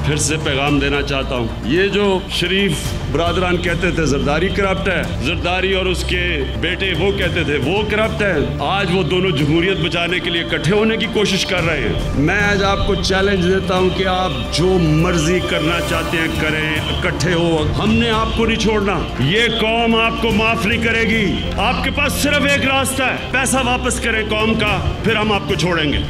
फिर से पैगाम देना चाहता हूँ, ये जो शरीफ ब्रादरान कहते थे जरदारी करप्ट है, जरदारी और उसके बेटे वो कहते थे वो करप्ट है, आज वो दोनों जमहूरियत बचाने के लिए इकट्ठे होने की कोशिश कर रहे हैं। मैं आज आपको चैलेंज देता हूँ कि आप जो मर्जी करना चाहते हैं करें, इकट्ठे हो, हमने आपको नहीं छोड़ना। ये कौम आपको माफ नहीं करेगी। आपके पास सिर्फ एक रास्ता है, पैसा वापस करें कौम का, फिर हम आपको छोड़ेंगे।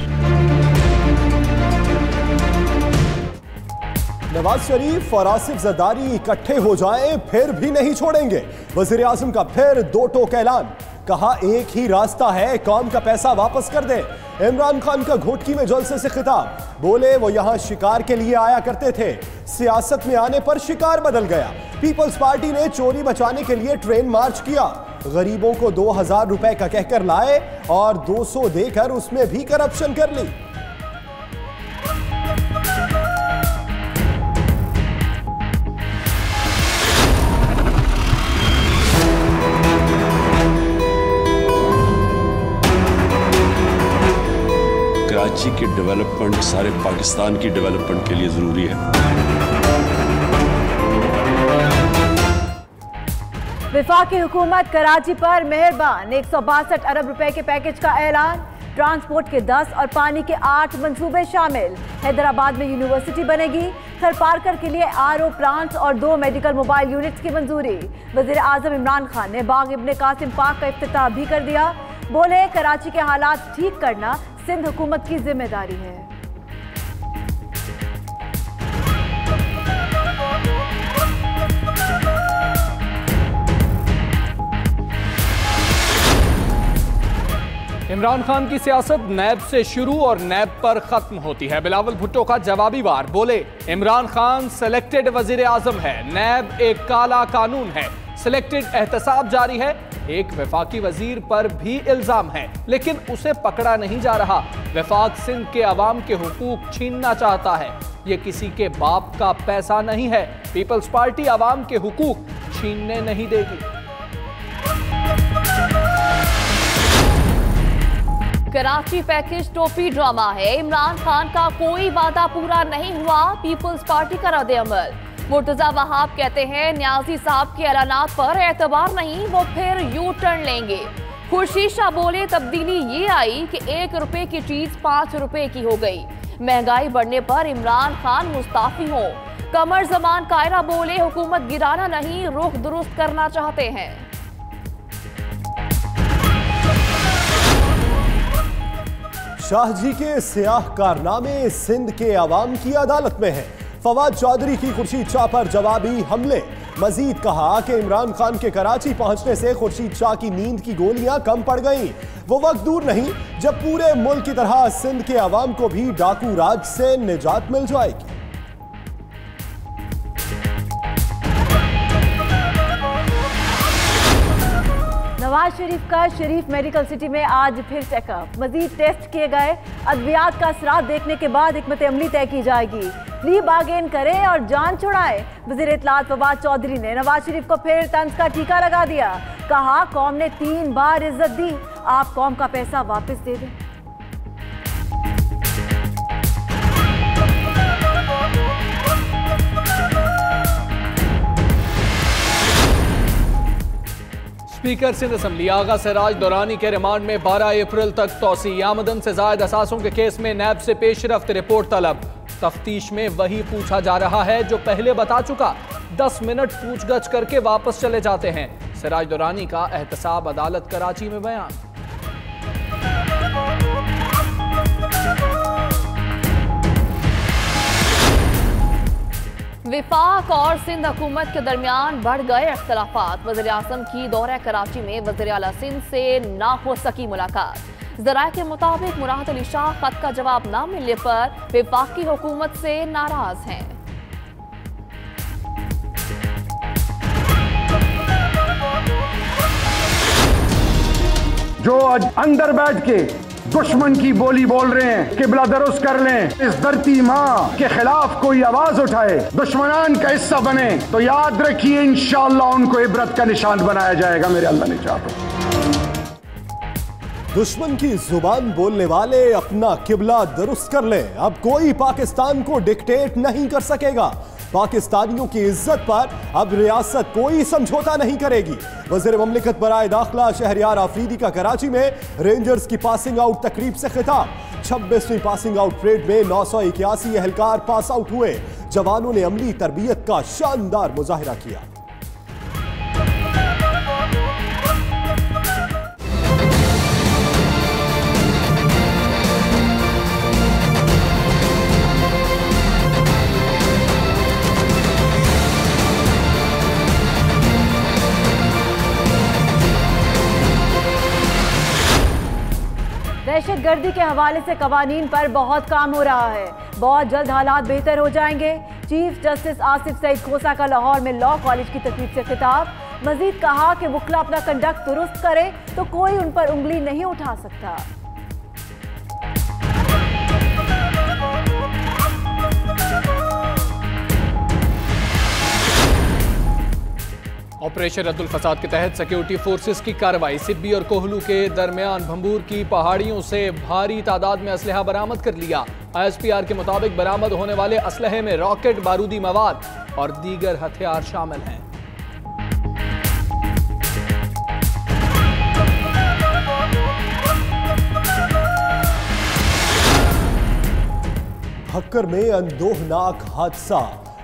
नवाज शरीफ और आसिफ जरदारी इकट्ठे हो जाएं फिर भी नहीं छोड़ेंगे। वजीर आजम का फिर दो टोक ऐलान, कहा एक ही रास्ता है, कौम का पैसा वापस कर दें। इमरान खान का घोटकी में जलसे से खिताब, बोले वो यहां शिकार के लिए आया करते थे, सियासत में आने पर शिकार बदल गया। पीपल्स पार्टी ने चोरी बचाने के लिए ट्रेन मार्च किया, गरीबों को 2000 रुपए का कहकर लाए और 200 देकर उसमें भी करप्शन कर ली। कराची की डेवलपमेंट सारे पाकिस्तान की डेवलपमेंट के लिए जरूरी है। वफाकी हुकूमत कराची पर मेहरबान, 162 अरब रुपए के पैकेज का ऐलान। ट्रांसपोर्ट के 10 और पानी के 8 मंसूबे शामिल। हैदराबाद में यूनिवर्सिटी बनेगी। थरपारकर के लिए RO प्लांट्स और 2 मेडिकल मोबाइल यूनिट्स की मंजूरी। वजीर आजम इमरान खान ने बाग इब्ने कासिम पार्क का इफ्तिताह भी कर दिया। बोले कराची के हालात ठीक करना सिंध हुकूमत की जिम्मेदारी है। इमरान खान की सियासत नैब से शुरू और नैब पर खत्म होती है। बिलावल भुट्टो का जवाबी वार, बोले इमरान खान सिलेक्टेड वजीर आजम है, नैब एक काला कानून है, सिलेक्टेड एहतसाब जारी है। एक वफाकी वजीर पर भी इल्जाम है लेकिन उसे पकड़ा नहीं जा रहा। वफाक सिंध के अवाम के हुकूक छीनना चाहता है, ये किसी के बाप का पैसा नहीं है। पीपल्स पार्टी अवाम के हुकूक छीनने नहीं देगी। कराची पैकेज टोपी ड्रामा है, इमरान खान का कोई वादा पूरा नहीं हुआ, पीपल्स पार्टी का रद्द-ए-अमल। मुर्तजा वहाब कहते हैं न्याजी साहब के ऐलानात पर एतबार नहीं, वो फिर यू टर्न लेंगे। खुर्शीद शाह बोले तब्दीली ये आई कि 1 रुपए की चीज 5 रुपए की हो गई। महंगाई बढ़ने पर इमरान खान मुस्ताफी हो। कमर जमान कायरा बोले हुकूमत गिराना नहीं, रुख दुरुस्त करना चाहते हैं। शाह जी के सियाह कारनामे सिंध के अवाम की अदालत में है। फवाद चौधरी की खुर्शीद शाह पर जवाबी हमले। मजीद कहा कि इमरान खान के कराची पहुंचने से खुर्शीद शाह की नींद की गोलियां कम पड़ गईं। वो वक्त दूर नहीं जब पूरे मुल्क की तरह सिंध के अवाम को भी डाकू राज से निजात मिल जाएगी। नवाज शरीफ का शरीफ मेडिकल सिटी में आज फिर चेकअप, मजीद टेस्ट किए गए। अद्वियात का असरात देखने के बाद हिकमत अमली तय की जाएगी। प्ली बार्गेन करें और जान छुड़ाएं। वज़ीर इत्तलात फवाद चौधरी ने नवाज शरीफ को फिर तंज का टीका लगा दिया। कहा कौम ने 3 बार इज्जत दी, आप कौम का पैसा वापस दे दें। स्पीकर सिंध असम्बली आगा सिराज दुरानी के रिमांड में 12 अप्रैल तक तौसी। आमदन से जायद असासों के केस में नैब से पेशरफ्त रिपोर्ट तलब। तफ्तीश में वही पूछा जा रहा है जो पहले बता चुका। 10 मिनट पूछगछ करके वापस चले जाते हैं। सिराज दुरानी का एहतसाब अदालत कराची में बयान। विफाक और सिंध हुकूमत के दरमियान बढ़ गए इख्तलाफात। वज़ीर आज़म की दौरे कराची में वज़ीर आला सिंध से ना हो सकी मुलाकात। ज़राए के मुताबिक मुराद अली शाह खत का जवाब ना मिलने पर विफाकी हुकूमत से नाराज हैं। जो आज अंदर बैठ के दुश्मन की बोली बोल रहे हैं कि बिला दुरुस्त कर लें, इस धरती माँ के खिलाफ कोई आवाज उठाए, दुश्मनान का हिस्सा बने, तो याद रखिए इंशाअल्लाह उनको इबरत का निशान बनाया जाएगा। मेरे अल्लाह ने चाहा। दुश्मन की जुबान बोलने वाले अपना किबला दुरुस्त कर लें। अब कोई पाकिस्तान को डिक्टेट नहीं कर सकेगा। पाकिस्तानियों की इज्जत पर अब रियासत कोई समझौता नहीं करेगी। वज़ीर ममलिकत बराए दाखिला शहरयार आफरीदी का कराची में रेंजर्स की पासिंग आउट तकरीब से खिताब। 26वीं पासिंग आउट परेड में 981 एहलकार पास आउट हुए। जवानों ने अमली तरबियत का शानदार मुजाहिरा किया। दहशतगर्दी के हवाले से कवानीन पर बहुत काम हो रहा है। बहुत जल्द हालात बेहतर हो जाएंगे। चीफ जस्टिस आसिफ सईद खोसा का लाहौर में लॉ कॉलेज की तकरीब से खिताब। मजीद कहा कि वकला अपना कंडक्ट दुरुस्त करे तो कोई उन पर उंगली नहीं उठा सकता। ऑपरेशन रद्दुल फसाद के तहत सिक्योरिटी फोर्सेस की कार्रवाई। सिब्बी और कोहलू के दरमियान भंबूर की पहाड़ियों से भारी तादाद में असलहा बरामद कर लिया। ISPR के मुताबिक बरामद होने वाले असलहे में रॉकेट, बारूदी मवाद और दीगर हथियार शामिल हैं। भक्कर में अंदोहनाक हादसा।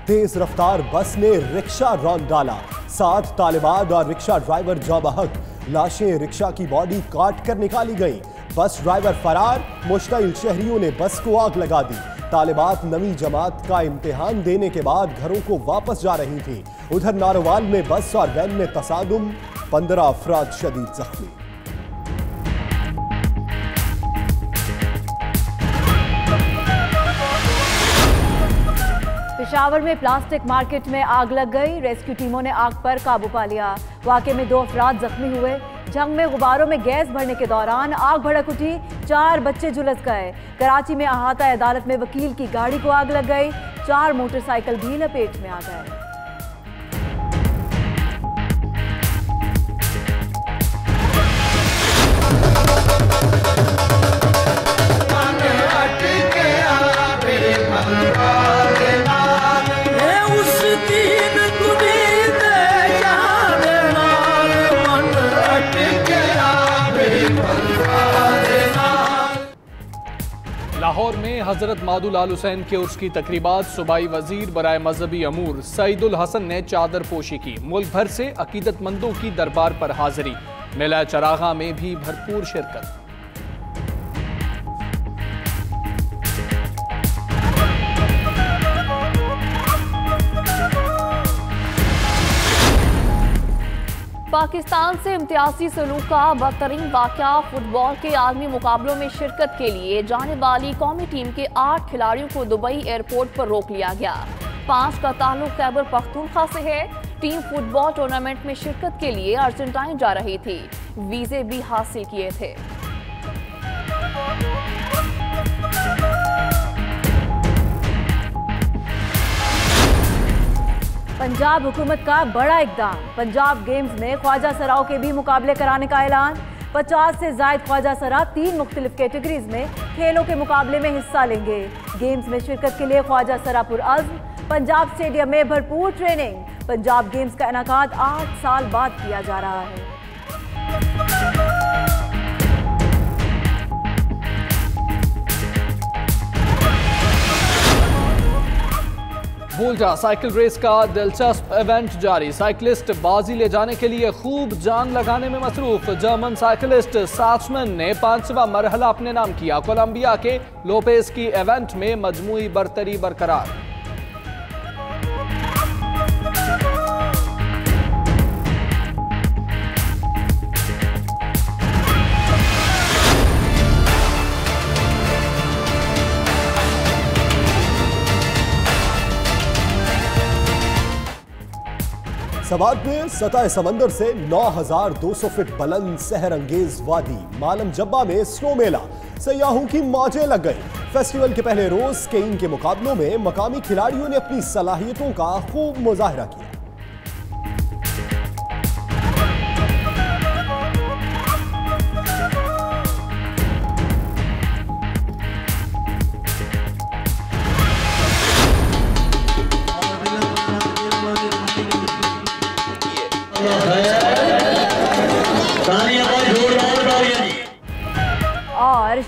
तेज रफ्तार बस ने रिक्शा रौंद डाला। 7 तालिबान और रिक्शा ड्राइवर जाँ बहक। लाशें रिक्शा की बॉडी काट कर निकाली गईं। बस ड्राइवर फरार। मुश्तइल शहरियों ने बस को आग लगा दी। तालिबात नवी जमात का इम्तिहान देने के बाद घरों को वापस जा रही थी। उधर नारोवाल में बस और वैन में तसादुम। 15 अफराद शदीद जख्मी। पेशावर में प्लास्टिक मार्केट में आग लग गई। रेस्क्यू टीमों ने आग पर काबू पा लिया। वाकये में 2 अफराद जख्मी हुए। जंग में गुब्बारों में गैस भरने के दौरान आग भड़क उठी। 4 बच्चे झुलस गए। कराची में अहाता अदालत में वकील की गाड़ी को आग लग गई। 4 मोटरसाइकिल भी लपेट में आ गए। लाहौर में हजरत मादुल आल हुसैन के उर्स की तकरीबात। सूबाई वजीर बराए मजहबी अमूर सईदुल हसन ने चादर पोशी की। मुल्क भर से अकीदतमंदों की दरबार पर हाजिरी। मेला चरागा में भी भरपूर शिरकत। पाकिस्तान से इम्तियाजी सलूक का बदतरीन वाक़या। फुटबॉल के आलमी मुकाबलों में शिरकत के लिए जाने वाली कौमी टीम के 8 खिलाड़ियों को दुबई एयरपोर्ट पर रोक लिया गया। 5 का ताल्लुक खैबर पख्तूनख्वा से है। टीम फुटबॉल टूर्नामेंट में शिरकत के लिए अर्जेंटाइन जा रही थी। वीजे भी हासिल किए थे। पंजाब हुकूमत का बड़ा इकदाम। पंजाब गेम्स में ख्वाजा सराओं के भी मुकाबले कराने का ऐलान। 50 से ज्यादा ख्वाजा सरा 3 मुख्तलिफ कैटेगरीज में खेलों के मुकाबले में हिस्सा लेंगे। गेम्स में शिरकत के लिए ख्वाजा सरा पुरअज़्म। पंजाब स्टेडियम में भरपूर ट्रेनिंग। पंजाब गेम्स का इनाकाद 8 साल बाद किया जा रहा है। बोलजा साइकिल रेस का दिलचस्प इवेंट जारी। साइकिलिस्ट बाजी ले जाने के लिए खूब जान लगाने में मसरूफ। जर्मन साइकिलिस्ट साचमन ने 5वां मरहला अपने नाम किया। कोलंबिया के लोपेज की इवेंट में मजमूई बरतरी बरकरार। सवात में सतह समंदर से 9200 फीट बुलंद सहर अंगेज वादी। मालम जब्बा में स्नो मेला। सयाहों की मौजें लग गई। फेस्टिवल के पहले रोज स्कीइंग के मुकाबलों में मकामी खिलाड़ियों ने अपनी सलाहियतों का खूब मुजाहिरा किया।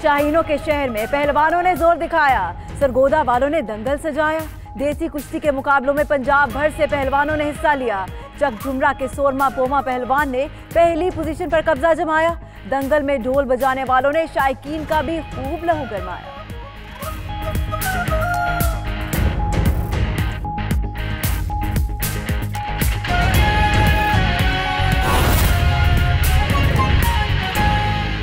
शाहीनों के शहर में पहलवानों ने जोर दिखाया, सरगोदा वालों ने दंगल सजाया। देसी कुश्ती के मुकाबलों में पंजाब भर से पहलवानों ने हिस्सा लिया। चकझुमरा के सोरमा पोमा पहलवान ने पहली पोजीशन पर कब्जा जमाया। दंगल में ढोल बजाने वालों ने शायकीन का भी खूब लहू गरमाया।